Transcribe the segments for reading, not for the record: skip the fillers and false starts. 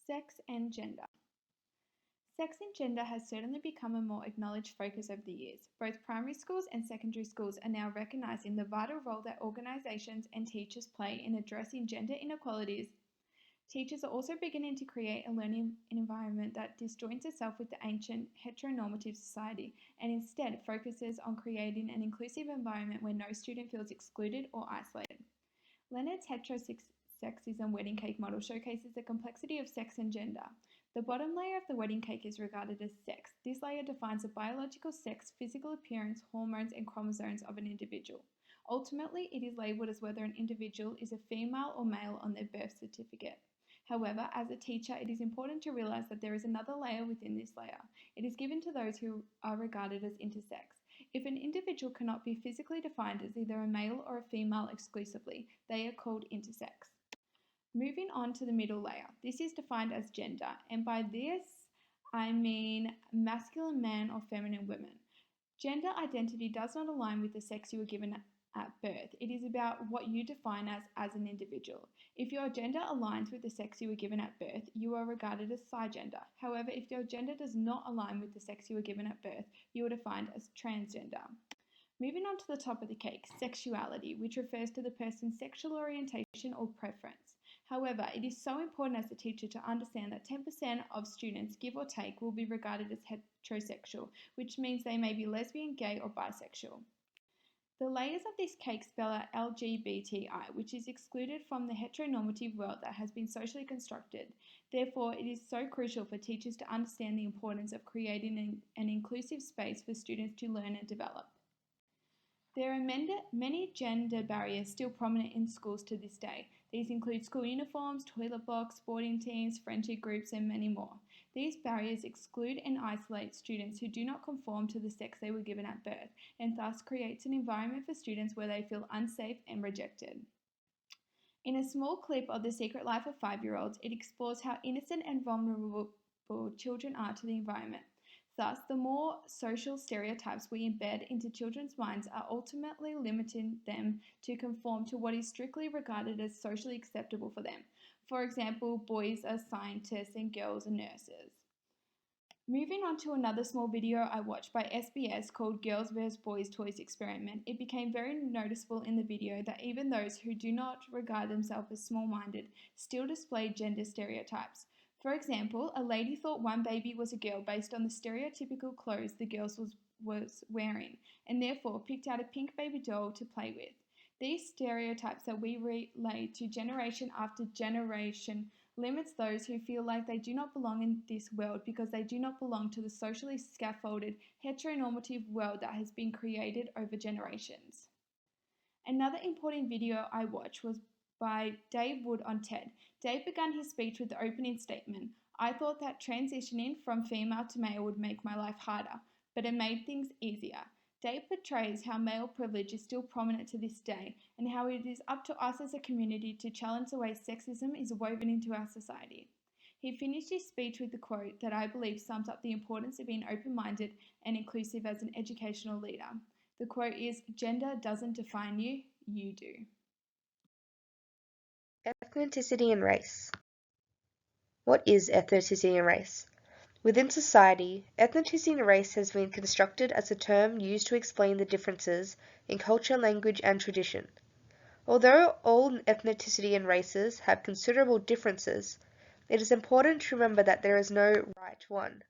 Sex and gender. Sex and gender has certainly become a more acknowledged focus over the years. Both primary schools and secondary schools are now recognizing the vital role that organizations and teachers play in addressing gender inequalities. Teachers are also beginning to create a learning environment that disjoints itself with the ancient heteronormative society and instead focuses on creating an inclusive environment where no student feels excluded or isolated. Leonard's heterosexism wedding cake model showcases the complexity of sex and gender. The bottom layer of the wedding cake is regarded as sex. This layer defines the biological sex, physical appearance, hormones, and chromosomes of an individual. Ultimately, it is labeled as whether an individual is a female or male on their birth certificate. However, as a teacher, it is important to realize that there is another layer within this layer. It is given to those who are regarded as intersex. If an individual cannot be physically defined as either a male or a female exclusively, they are called intersex. Moving on to the middle layer, this is defined as gender, and by this I mean masculine man or feminine woman. Gender identity does not align with the sex you were given at birth. It is about what you define as an individual. If your gender aligns with the sex you were given at birth, you are regarded as cisgender. However, if your gender does not align with the sex you were given at birth, you are defined as transgender. Moving on to the top of the cake, sexuality, which refers to the person's sexual orientation or preference. However, it is so important as a teacher to understand that 10% of students, give or take, will be regarded as heterosexual, which means they may be lesbian, gay, or bisexual. The layers of this cake spell out LGBTI, which is excluded from the heteronormative world that has been socially constructed. Therefore, it is so crucial for teachers to understand the importance of creating an inclusive space for students to learn and develop. There are many gender barriers still prominent in schools to this day. These include school uniforms, toilet blocks, sporting teams, friendship groups, and many more. These barriers exclude and isolate students who do not conform to the sex they were given at birth, and thus creates an environment for students where they feel unsafe and rejected. In a small clip of The Secret Life of 5-Year-Olds, it explores how innocent and vulnerable children are to the environment. Thus, the more social stereotypes we embed into children's minds are ultimately limiting them to conform to what is strictly regarded as socially acceptable for them. For example, boys are scientists and girls are nurses. Moving on to another small video I watched by SBS called Girls vs. Boys Toys Experiment, it became very noticeable in the video that even those who do not regard themselves as small-minded still display gender stereotypes. For example, a lady thought one baby was a girl based on the stereotypical clothes the girl was wearing, and therefore picked out a pink baby doll to play with. These stereotypes that we relay to generation after generation limits those who feel like they do not belong in this world because they do not belong to the socially scaffolded, heteronormative world that has been created over generations. Another important video I watched was by Dave Wood on TED. Dave began his speech with the opening statement, "I thought that transitioning from female to male would make my life harder, but it made things easier." Dave portrays how male privilege is still prominent to this day and how it is up to us as a community to challenge the way sexism is woven into our society. He finished his speech with the quote that I believe sums up the importance of being open-minded and inclusive as an educational leader. The quote is, "Gender doesn't define you, you do." Ethnicity and race. What is ethnicity and race? Within society, ethnicity and race has been constructed as a term used to explain the differences in culture, language, and tradition. Although all ethnicity and races have considerable differences, it is important to remember that there is no right one.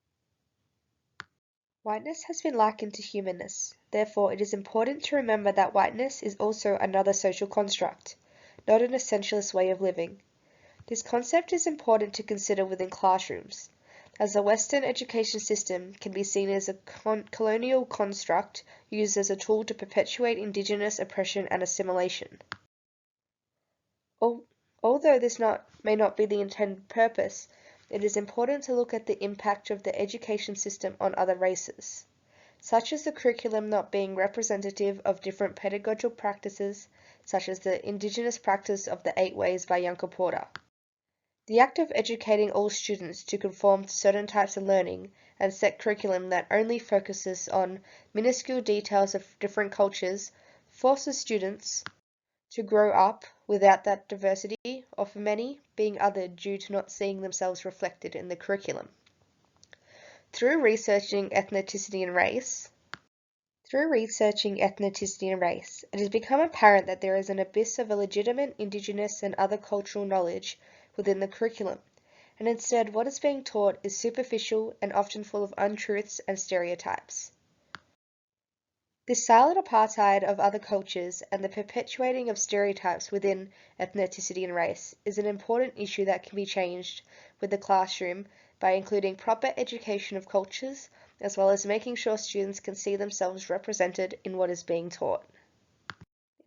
Whiteness has been likened to humanness. Therefore, it is important to remember that whiteness is also another social construct, not an essentialist way of living. This concept is important to consider within classrooms, as the Western education system can be seen as a colonial construct used as a tool to perpetuate Indigenous oppression and assimilation. Although this may not be the intended purpose, it is important to look at the impact of the education system on other races, such as the curriculum not being representative of different pedagogical practices, such as the Indigenous practice of the 8 Ways by Yanka Porter. The act of educating all students to conform to certain types of learning and set curriculum that only focuses on minuscule details of different cultures forces students to grow up without that diversity or for many, being othered due to not seeing themselves reflected in the curriculum. Through researching ethnicity and race, it has become apparent that there is an abyss of illegitimate Indigenous and other cultural knowledge within the curriculum, and instead what is being taught is superficial and often full of untruths and stereotypes. This silent apartheid of other cultures and the perpetuating of stereotypes within ethnicity and race is an important issue that can be changed with the classroom by including proper education of cultures, as well as making sure students can see themselves represented in what is being taught.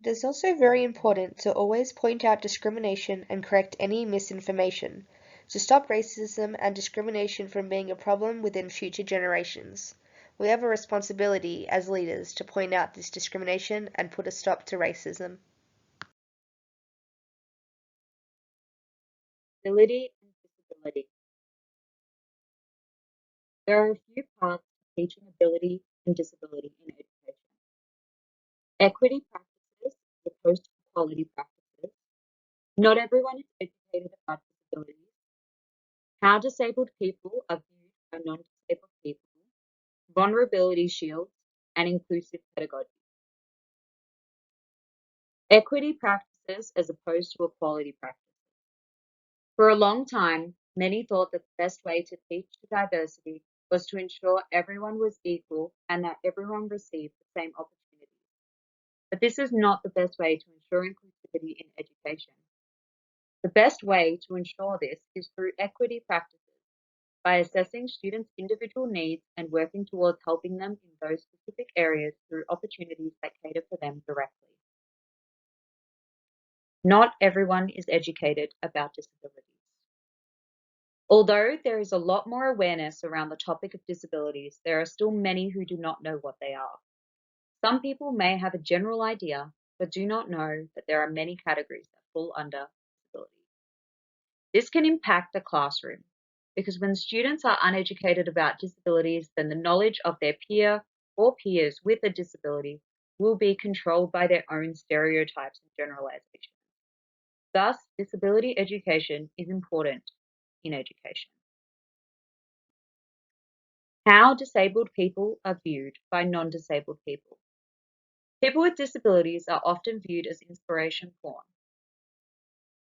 It is also very important to always point out discrimination and correct any misinformation, to stop racism and discrimination from being a problem within future generations. We have a responsibility as leaders to point out this discrimination and put a stop to racism. Ability and disability. There are a few paths to teaching ability and disability in education. Equity practices as opposed to equality practices. Not everyone is educated about disabilities. How disabled people are viewed by non-disabled people. Vulnerability shields and inclusive pedagogy. Equity practices as opposed to equality practices. For a long time, many thought that the best way to teach diversity was to ensure everyone was equal and that everyone received the same opportunities. But this is not the best way to ensure inclusivity in education. The best way to ensure this is through equity practices, by assessing students' individual needs and working towards helping them in those specific areas through opportunities that cater for them directly. Not everyone is educated about disabilities. Although there is a lot more awareness around the topic of disabilities, there are still many who do not know what they are. Some people may have a general idea, but do not know that there are many categories that fall under disability. This can impact the classroom, because when students are uneducated about disabilities, then the knowledge of their peer or peers with a disability will be controlled by their own stereotypes and generalizations. Thus, disability education is important in education. How disabled people are viewed by non-disabled people. People with disabilities are often viewed as inspiration porn,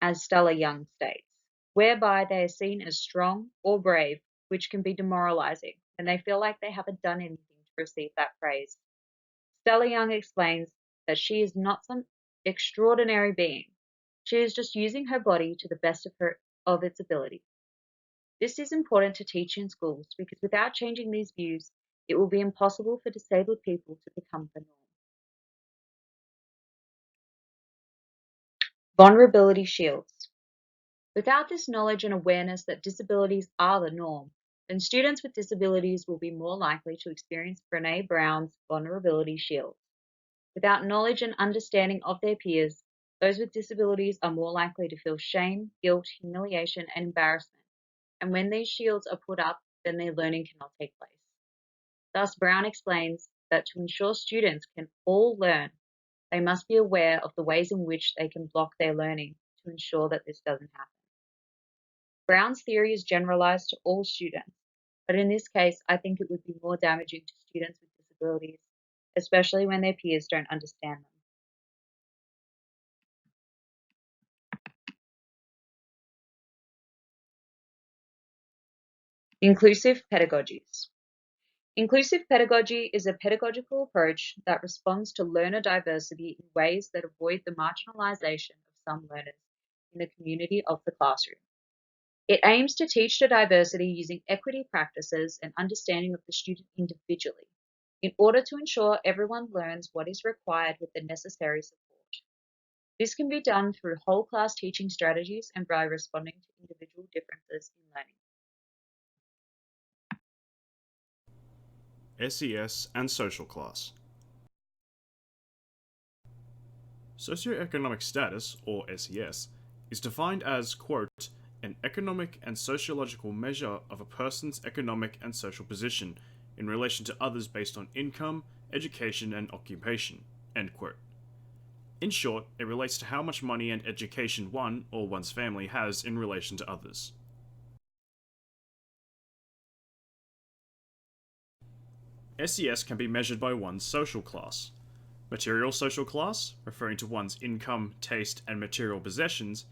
as Stella Young states, whereby they are seen as strong or brave, which can be demoralizing, and they feel like they haven't done anything to receive that praise. Stella Young explains that she is not some extraordinary being. She is just using her body to the best of its ability. This is important to teach in schools because without changing these views, it will be impossible for disabled people to become the norm. Vulnerability shields. Without this knowledge and awareness that disabilities are the norm, then students with disabilities will be more likely to experience Brené Brown's vulnerability shields. Without knowledge and understanding of their peers, those with disabilities are more likely to feel shame, guilt, humiliation, and embarrassment. And when these shields are put up, then their learning cannot take place. Thus, Brown explains that to ensure students can all learn, they must be aware of the ways in which they can block their learning to ensure that this doesn't happen. Brown's theory is generalized to all students, but in this case, I think it would be more damaging to students with disabilities, especially when their peers don't understand them. Inclusive pedagogies. Inclusive pedagogy is a pedagogical approach that responds to learner diversity in ways that avoid the marginalization of some learners in the community of the classroom. It aims to teach the diversity using equity practices and understanding of the student individually, in order to ensure everyone learns what is required with the necessary support. This can be done through whole class teaching strategies and by responding to individual differences in learning. SES and social class. Socioeconomic status, or SES, is defined as, quote, an economic and sociological measure of a person's economic and social position in relation to others based on income, education, and occupation, end quote. In short, it relates to how much money and education one or one's family has in relation to others. SES can be measured by one's social class. Material social class, referring to one's income, taste, and material possessions,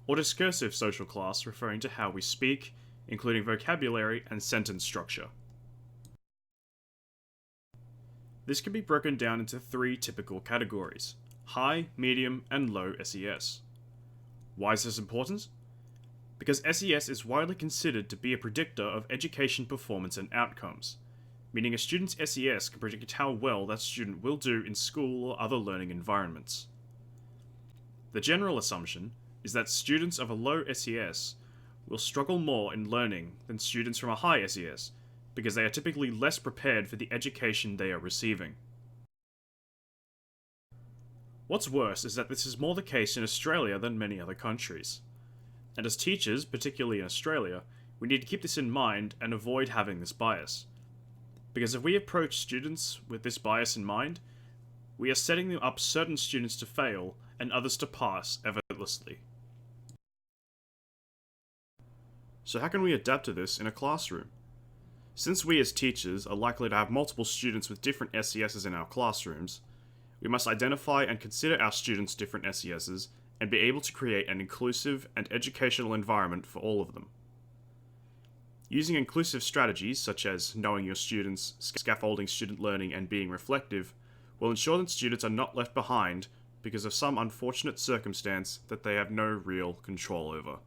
or discursive social class, referring to how we speak, including vocabulary and sentence structure. This can be broken down into 3 typical categories: high, medium, and low SES. Why is this important? Because SES is widely considered to be a predictor of education performance and outcomes, meaning a student's SES can predict how well that student will do in school or other learning environments. The general assumption is that students of a low SES will struggle more in learning than students from a high SES, because they are typically less prepared for the education they are receiving. What's worse is that this is more the case in Australia than many other countries. And as teachers, particularly in Australia, we need to keep this in mind and avoid having this bias. Because if we approach students with this bias in mind, we are setting up certain students to fail and others to pass effortlessly. So how can we adapt to this in a classroom? Since we as teachers are likely to have multiple students with different SESs in our classrooms, we must identify and consider our students' different SESs and be able to create an inclusive and educational environment for all of them. Using inclusive strategies such as knowing your students, scaffolding student learning, and being reflective will ensure that students are not left behind because of some unfortunate circumstance that they have no real control over.